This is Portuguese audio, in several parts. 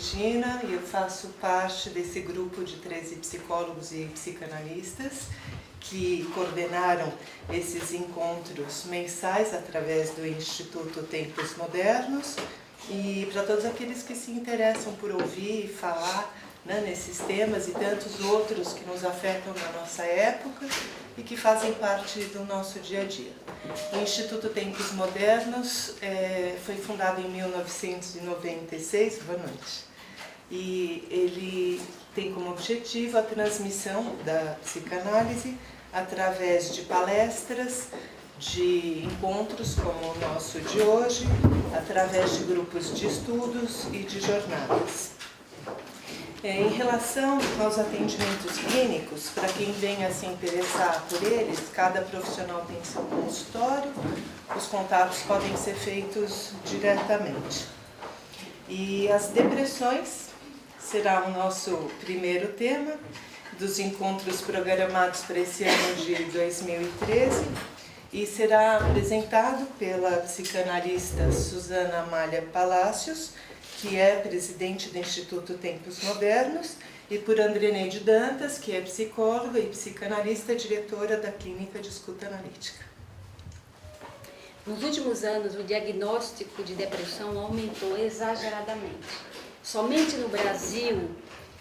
Regina e eu faço parte desse grupo de 13 psicólogos e psicanalistas que coordenaram esses encontros mensais através do Instituto Tempos Modernos, e para todos aqueles que se interessam por ouvir e falar, né, nesses temas e tantos outros que nos afetam na nossa época e que fazem parte do nosso dia a dia. O Instituto Tempos Modernos foi fundado em 1996, boa noite, e ele tem como objetivo a transmissão da psicanálise através de palestras, de encontros como o nosso de hoje, através de grupos de estudos e de jornadas. Em relação aos atendimentos clínicos, para quem venha se interessar por eles, cada profissional tem seu consultório, os contatos podem ser feitos diretamente. E as depressões será o nosso primeiro tema dos encontros programados para esse ano de 2013 e será apresentado pela psicanalista Susana Amália Palácios, que é presidente do Instituto Tempos Modernos, e por Andreneide Dantas, que é psicóloga e psicanalista, diretora da Clínica de Escuta Analítica. Nos últimos anos, o diagnóstico de depressão aumentou exageradamente. Somente no Brasil,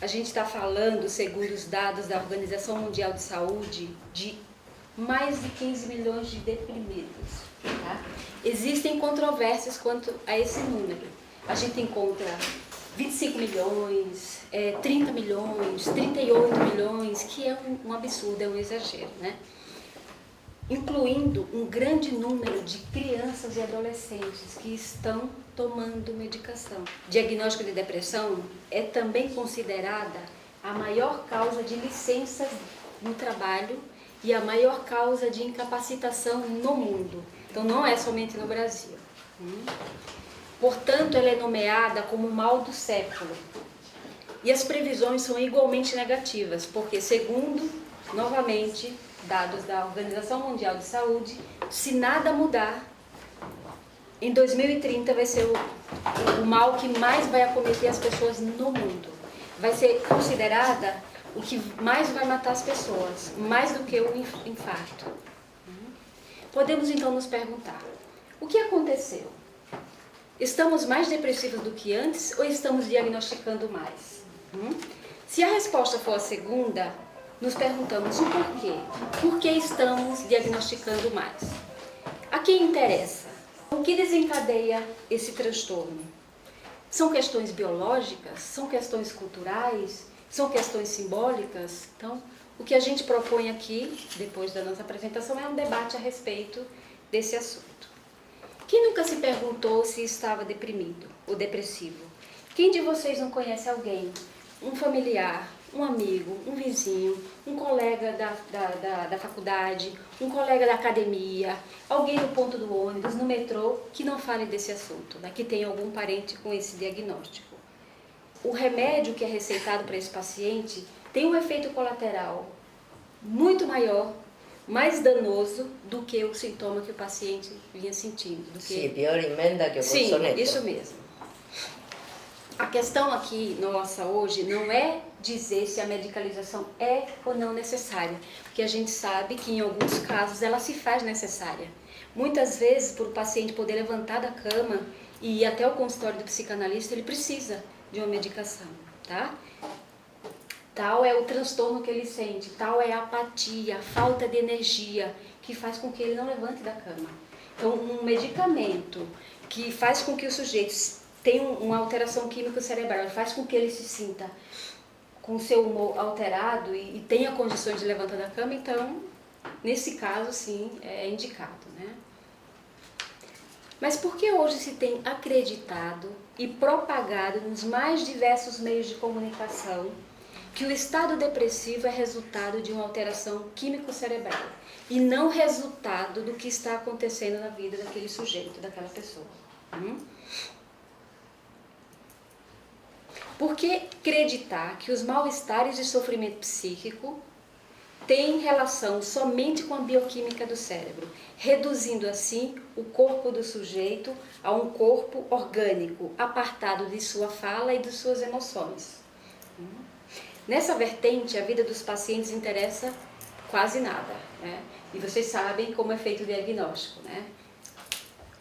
a gente está falando, segundo os dados da Organização Mundial de Saúde, de mais de 15 milhões de deprimidos. Tá? Existem controvérsias quanto a esse número. A gente encontra 25 milhões, 30 milhões, 38 milhões, que é um absurdo, é um exagero, né? Incluindo um grande número de crianças e adolescentes que estão tomando medicação. Diagnóstico de depressão é também considerada a maior causa de licenças no trabalho e a maior causa de incapacitação no mundo. Então não é somente no Brasil. Portanto, ela é nomeada como o mal do século. E as previsões são igualmente negativas, porque, segundo, novamente, dados da Organização Mundial de Saúde, se nada mudar, em 2030 vai ser o mal que mais vai acometer as pessoas no mundo. Vai ser considerada o que mais vai matar as pessoas, mais do que o infarto. Podemos então nos perguntar, o que aconteceu? Estamos mais depressivos do que antes ou estamos diagnosticando mais? Se a resposta for a segunda, nos perguntamos o porquê. Por que estamos diagnosticando mais? A quem interessa? O que desencadeia esse transtorno? São questões biológicas? São questões culturais? São questões simbólicas? Então, o que a gente propõe aqui, depois da nossa apresentação, é um debate a respeito desse assunto. Quem nunca se perguntou se estava deprimido ou depressivo? Quem de vocês não conhece alguém, um familiar, um amigo, um vizinho, um colega da faculdade, um colega da academia, alguém no ponto do ônibus, no metrô, que não fale desse assunto, né? Que tem algum parente com esse diagnóstico? O remédio que é receitado para esse paciente tem um efeito colateral muito maior, mais danoso do que o sintoma que o paciente vinha sentindo. Sim, pior emenda que o consoneto. Sim, isso mesmo. A questão aqui nossa hoje não é dizer se a medicalização é ou não necessária, porque a gente sabe que em alguns casos ela se faz necessária. Muitas vezes, para o paciente poder levantar da cama e ir até o consultório do psicanalista, ele precisa de uma medicação, tá? Tal é o transtorno que ele sente, tal é a apatia, a falta de energia que faz com que ele não levante da cama. Então, um medicamento que faz com que o sujeito tenha uma alteração química cerebral, faz com que ele se sinta com o seu humor alterado e tenha condições de levantar da cama, então, nesse caso, sim, é indicado, né? Mas por que hoje se tem acreditado e propagado nos mais diversos meios de comunicação que o estado depressivo é resultado de uma alteração químico-cerebral e não resultado do que está acontecendo na vida daquele sujeito, daquela pessoa? Por que acreditar que os mal-estares de sofrimento psíquico tem relação somente com a bioquímica do cérebro, reduzindo assim o corpo do sujeito a um corpo orgânico, apartado de sua fala e de suas emoções. Nessa vertente, a vida dos pacientes interessa quase nada, né? E vocês sabem como é feito o diagnóstico, né?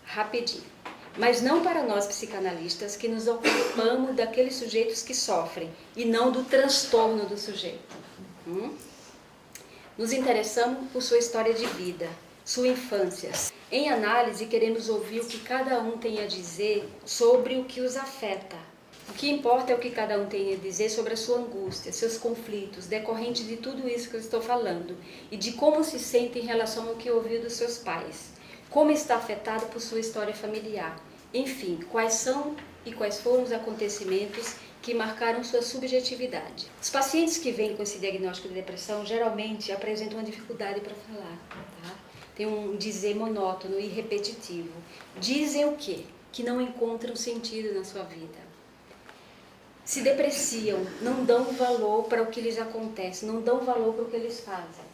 Rapidinho. Mas não para nós psicanalistas, que nos ocupamos daqueles sujeitos que sofrem e não do transtorno do sujeito. Nos interessamos por sua história de vida, sua infância. Em análise, queremos ouvir o que cada um tem a dizer sobre o que os afeta. O que importa é o que cada um tem a dizer sobre a sua angústia, seus conflitos, decorrente de tudo isso que eu estou falando, e de como se sente em relação ao que ouviu dos seus pais, como está afetado por sua história familiar, enfim, quais são e quais foram os acontecimentos que marcaram sua subjetividade. Os pacientes que vêm com esse diagnóstico de depressão geralmente apresentam uma dificuldade para falar, tá? Tem um dizer monótono e repetitivo. Dizem o quê? Que não encontram sentido na sua vida. Se depreciam, não dão valor para o que lhes acontece, não dão valor para o que eles fazem.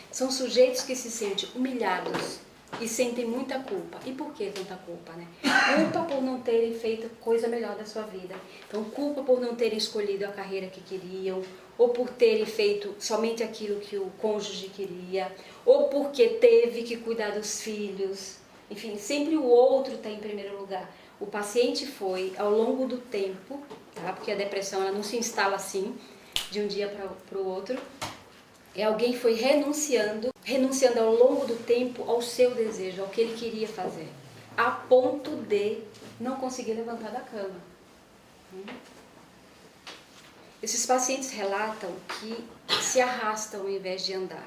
São sujeitos que se sentem humilhados e sentem muita culpa. E por que tanta culpa, né? Culpa por não terem feito coisa melhor da sua vida. Então, culpa por não terem escolhido a carreira que queriam, ou por terem feito somente aquilo que o cônjuge queria, ou porque teve que cuidar dos filhos. Enfim, sempre o outro está em primeiro lugar. O paciente foi, ao longo do tempo, tá? Porque a depressão ela não se instala assim, de um dia para o outro, alguém foi renunciando ao longo do tempo ao seu desejo, ao que ele queria fazer, a ponto de não conseguir levantar da cama. Esses pacientes relatam que se arrastam ao invés de andar.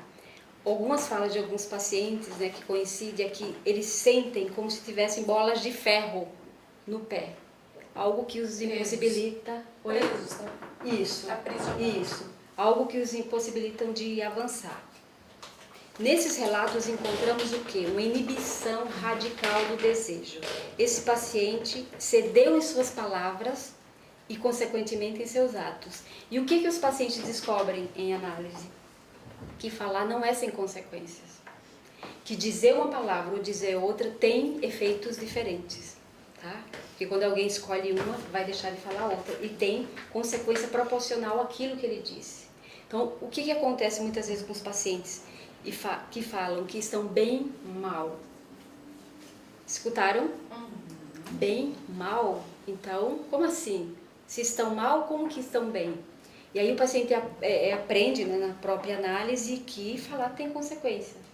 Algumas falas de alguns pacientes, né, que coincidem é que eles sentem como se tivessem bolas de ferro no pé, algo que os impossibilita. Presos, né? Isso. Algo que os impossibilitam de avançar. Nesses relatos encontramos o quê? Uma inibição radical do desejo. Esse paciente cedeu em suas palavras e, consequentemente, em seus atos. E o que os pacientes descobrem em análise? Que falar não é sem consequências. Que dizer uma palavra ou dizer outra tem efeitos diferentes. Tá? Porque quando alguém escolhe uma, vai deixar de falar outra. E tem consequência proporcional àquilo que ele disse. Então, o que acontece muitas vezes com os pacientes que falam que estão bem mal? Escutaram? Bem mal? Então, como assim? Se estão mal, como que estão bem? E aí o paciente aprende, né, na própria análise que falar tem consequência.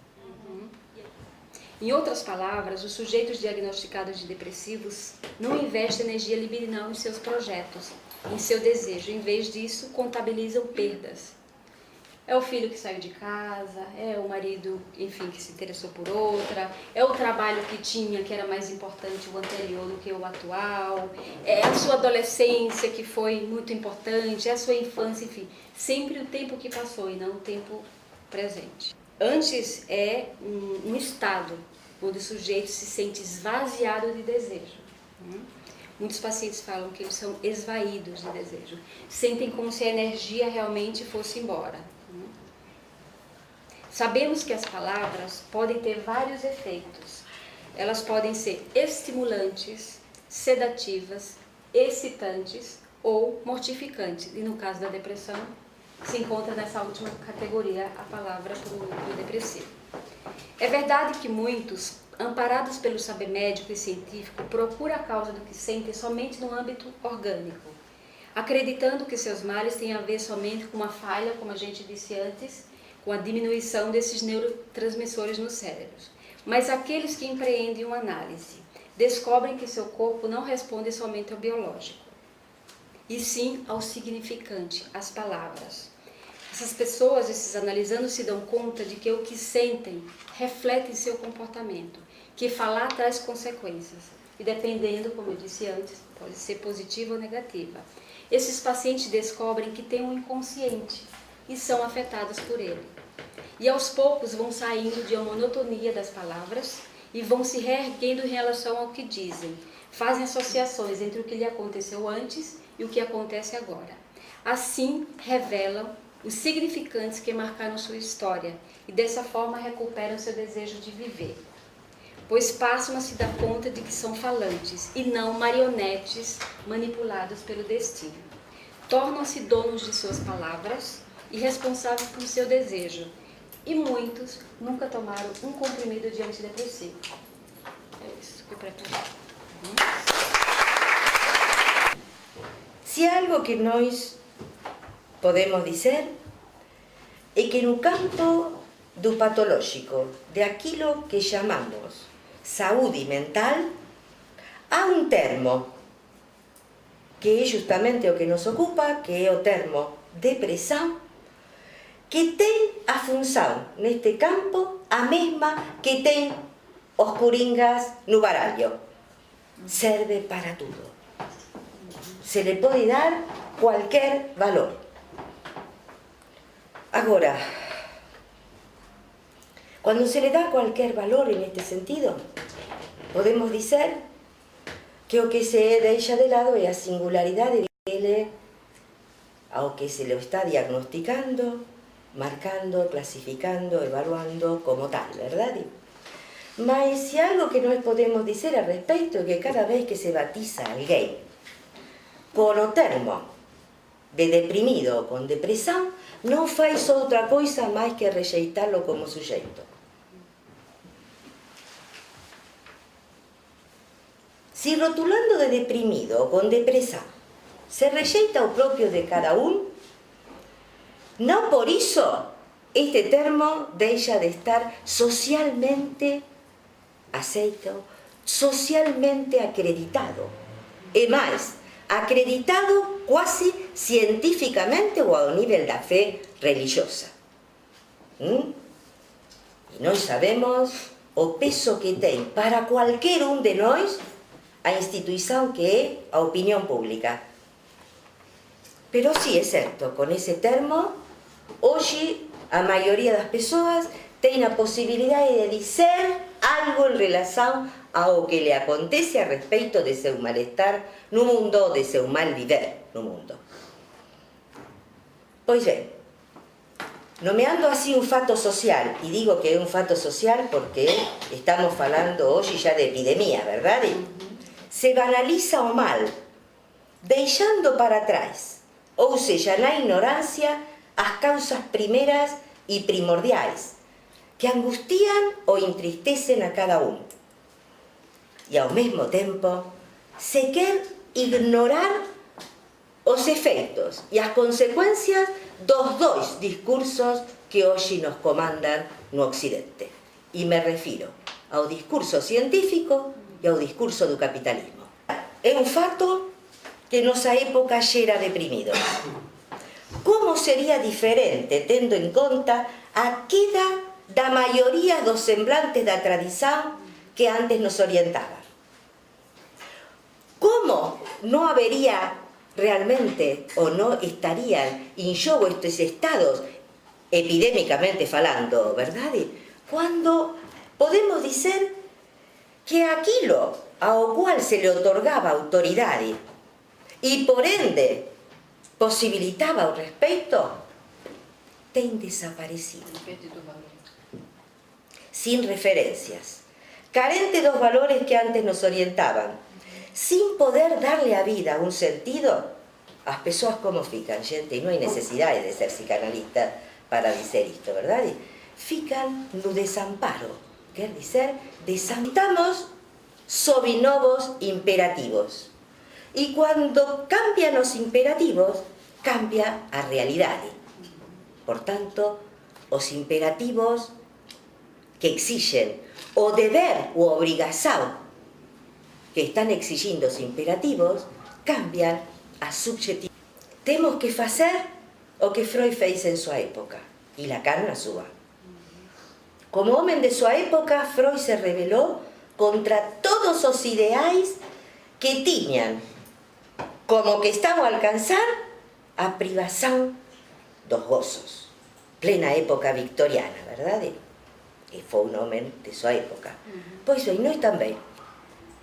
Em outras palavras, os sujeitos diagnosticados de depressivos não investem energia libidinal em seus projetos, em seu desejo. Em vez disso, contabilizam perdas. É o filho que saiu de casa, é o marido, enfim, que se interessou por outra, é o trabalho que tinha, que era mais importante o anterior do que o atual, é a sua adolescência que foi muito importante, é a sua infância, enfim, sempre o tempo que passou e não o tempo presente. Antes é um estado onde o sujeito se sente esvaziado de desejo. Muitos pacientes falam que eles são esvaídos de desejo, sentem como se a energia realmente fosse embora. Sabemos que as palavras podem ter vários efeitos. Elas podem ser estimulantes, sedativas, excitantes ou mortificantes. E no caso da depressão, se encontra nessa última categoria a palavra para o depressivo. É verdade que muitos, amparados pelo saber médico e científico, procuram a causa do que sentem somente no âmbito orgânico, acreditando que seus males têm a ver somente com uma falha, como a gente disse antes, com a diminuição desses neurotransmissores nos cérebros. Mas aqueles que empreendem uma análise descobrem que seu corpo não responde somente ao biológico, e sim ao significante, às palavras. Essas pessoas, esses analisandos, se dão conta de que o que sentem reflete em seu comportamento, que falar traz consequências, e dependendo, como eu disse antes, pode ser positiva ou negativa. Esses pacientes descobrem que têm um inconsciente e são afetados por ele. E aos poucos vão saindo de uma monotonia das palavras e vão se reerguendo em relação ao que dizem. Fazem associações entre o que lhe aconteceu antes e o que acontece agora. Assim, revelam os significantes que marcaram sua história e dessa forma recuperam seu desejo de viver, pois passam a se dar conta de que são falantes e não marionetes manipulados pelo destino. Tornam-se donos de suas palavras e responsáveis por seu desejo, e muitos nunca tomaram um comprimido de antidepressivo. É isso que eu preparei. Se algo que nós podemos dizer é que no campo do patológico, de aquilo que chamamos saúde mental, há um termo que é justamente o que nos ocupa, que é o termo depressão, que tem a função neste campo a mesma que tem os coringas no baralho. Serve para tudo. Se le pode dar qualquer valor. Agora, quando se le dá qualquer valor neste sentido, podemos dizer que o que se deixa de lado é a singularidade dele ao que se lo está diagnosticando, marcando, clasificando, evaluando como tal, verdade? Mas se algo que nós podemos dizer a respeito é que cada vez que se batiza alguém con o termo de deprimido ou con depressão, non faz outra coisa máis que rexeitalo como suxeito. Si rotulando de deprimido ou con depressão se rexeita o propio de cada un, non por iso este termo deixa de estar socialmente aceito, socialmente acreditado. E máis, acreditado quase científicamente ou ao nivel da fe religiosa. E nós sabemos o peso que ten para cualquier un de nós a instituición que é a opinión pública. Pero sí é certo, con ese termo, hoxe a maioría das persoas ten a posibilidade de dizer algo en relación ao que le acontece a respeito de seu malestar no mundo, de seu mal viver no mundo. Pois ben, nomeando así un fato social, e digo que é un fato social porque estamos falando hoxe xa de epidemia, verdade? Se banaliza o mal, deixando para trás, ou seja, na ignorancia, as causas primeras e primordiais, que angustian ou entristecen a cada un. E ao mesmo tempo, se quer ignorar os efeitos e as consecuencias dos dois discursos que hoxe nos comandan no Occidente. E me refiro ao discurso científico e ao discurso do capitalismo. É un fato que nosa época xera deprimidos. Como sería diferente, tendo en conta a queda da maioría dos semblantes da tradición que antes nos orientaba? Como non habería realmente ou non estarían en xogo estes estados epidémicamente falando, verdade? Cuando podemos dizer que aquilo ao cual se le otorgaba autoridade e por ende posibilitaba o respeito ten desaparecido, sin referencias, carente dos valores que antes nos orientaban, sin poder darle a vida un sentido. As persoas como fican, xente, e non hai necesidade de ser psicanalista para dizer isto, verdade? Fican no desamparo, quer dizer, desampamos sob novos imperativos. E cando cambian os imperativos, cambia a realidade. Por tanto, os imperativos que exixen o deber ou a obrigación que están exigindo os imperativos, cambian a subjetividade. Temos que facer o que Freud fez en súa época, e Lacan na súa. Como homem de súa época, Freud se rebelou contra todos os ideais que tiñan como que estaban a alcanzar a privación dos gozos. Plena época victoriana, verdade? E foi un homem de súa época. Pois ben, nós tamén.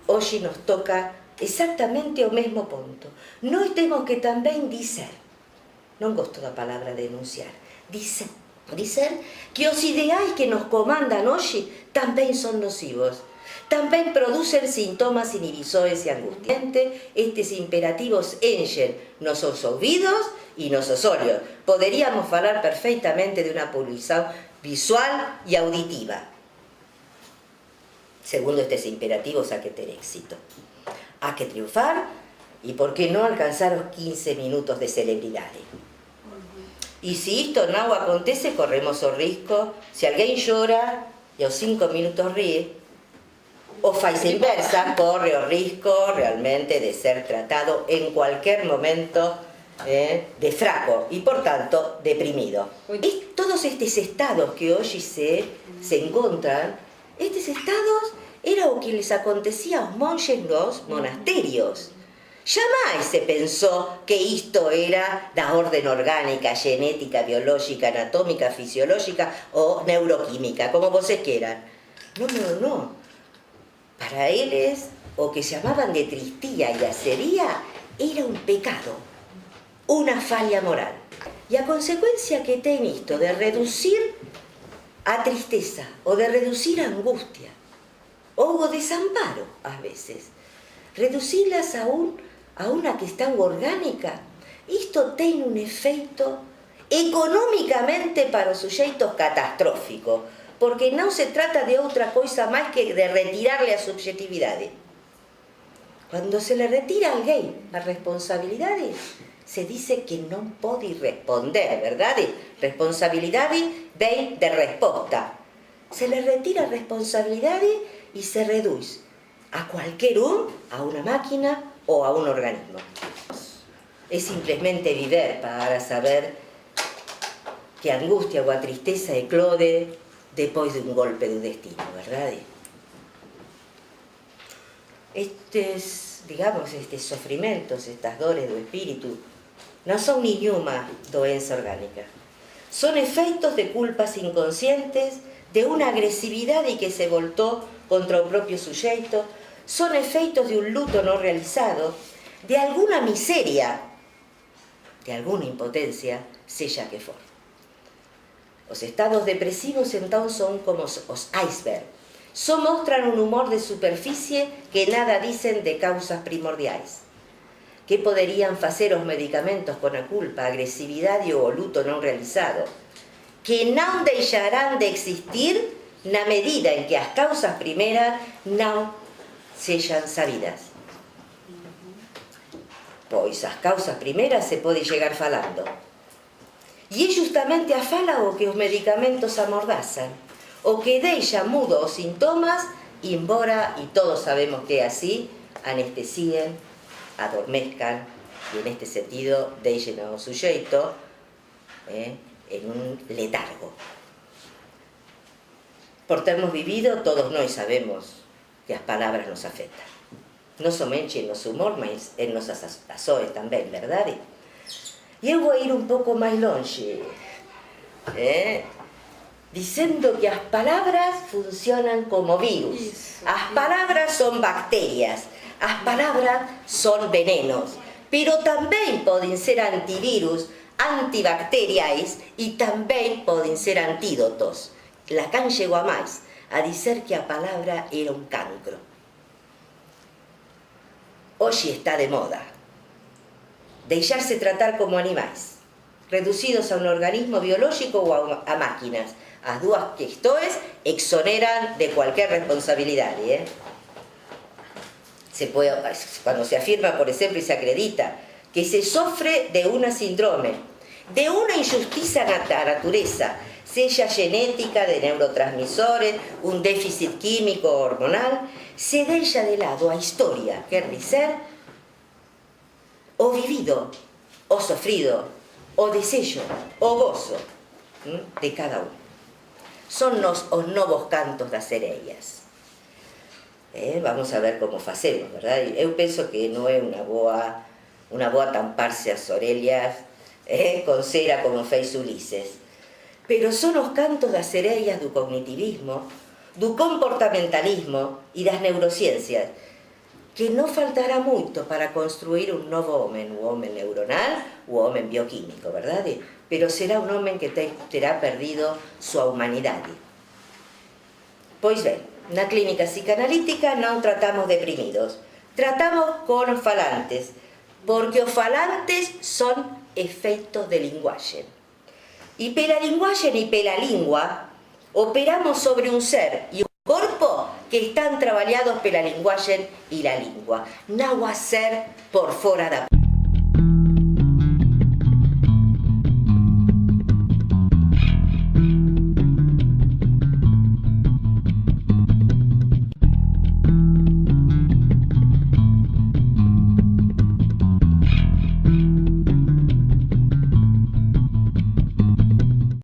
Hoxe nos toca exactamente o mesmo ponto. Nós temos que tamén dizer, non gosto da palavra denunciar, dizer que os ideais que nos comandan hoxe tamén son nocivos, tamén producen sintomas inhibisores e angustiantes. Estes imperativos enchen nosos ouvidos e nosos ollos. Poderíamos falar perfeitamente de unha polución visual e auditiva. Segundo estes imperativos, há que ter éxito, há que triunfar e, por que non, alcanzar os 15 minutos de celebridade. E se isto non acontece, corremos o risco, se alguén llora e aos 5 minutos ríe, o faz inversa, corre o risco realmente de ser tratado en cualquier momento de fraco e, por tanto, deprimido. E todos estes estados que hoxe se encontran, estes estados era o que les acontecía aos monxes nos monasterios. Jamais se pensou que isto era da orden orgánica, genética, biolóxica, anatómica, fisiolóxica ou neuroquímica, como vocês queran. Non. Para eles, o que chamaban de tristía e acería era un pecado, unha falla moral. E a consecuencia que ten isto de reducir a tristeza ou de reducir a angustia ou o desamparo, ás veces, reducilas a unha questão orgánica, isto ten un efeito económicamente para os suxeitos catastrófico, porque non se trata de outra coisa máis que de retirarle a subjetividade. Cando se le retira a alguén a responsabilidade, se dice que non pode responder, verdade? Responsabilidade vem de resposta. Se le retira a responsabilidade e se reduz a cualquier a unha máquina ou a un organismo. É simplemente viver para saber que a angustia ou a tristeza eclode depois dun golpe do destino, verdade? Estes sofrimentos, estas dores do espírito, non son ninhuma doença orgánica. Son efeitos de culpas inconscientes, de unha agresividade que se voltou contra o propio suxeito, son efeitos de un luto non realizado, de alguna miseria, de alguna impotencia, sella que for. Os estados depresivos, entón, son como os iceberg. Só mostran un humor de superficie que nada dicen de causas primordiais. Que poderían facer os medicamentos con a culpa, a agresividade ou o luto non realizado? Que non deixarán de existir na medida en que as causas primeras non sexan sabidas. Pois as causas primeras se pode chegar falando. E é justamente a fala o que os medicamentos amordazan, o que deixa mudo os sintomas, embora, e todos sabemos que é así, anestesien, adormezcan, e en este sentido deixen ao suxeito en un letargo. Por termos vivido, todos nós sabemos que as palabras nos afectan. Non somente en noso humor, mas en nosas ações tamén, verdade? E eu vou ir un pouco máis longe, dicendo que as palabras funcionan como virus. As palabras son bacterias, as palabras son venenos, pero tamén poden ser antivirus, antibacteriais e tamén poden ser antídotos. Lacan chegou a máis, a dizer que a palabra era un cancro. Hoxe está de moda deixarse tratar como animais, reducidos a un organismo biolóxico ou a máquinas. As dúas questões exoneran de cualquier responsabilidade. Cuando se afirma, por ejemplo, y se acredita que se sofre de una síndrome, de una injusticia na natureza, sella genética, de neurotransmisores, un déficit químico o hormonal, se deixa de lado a historia, quer dizer, o vivido, o sofrido, o desejo, o gozo de cada un. Son os novos cantos das sereias. Vamos a ver como facemos, verdade? Eu penso que non é unha boa tamparse as orellas con cera como fez Ulises. Pero son os cantos das sereias do cognitivismo, do comportamentalismo e das neurociencias, que non faltará moito para construir un novo home, un home neuronal, o homem bioquímico, verdade? Pero será un homem que terá perdido súa humanidade. Pois ben, na clínica psicanalítica non tratamos deprimidos, tratamos con os falantes, porque os falantes son efeitos de linguaxe. E pela linguaxe e pela lingua, operamos sobre un ser e un corpo que están traballados pela linguaxe e la lingua. Non a ser por fora da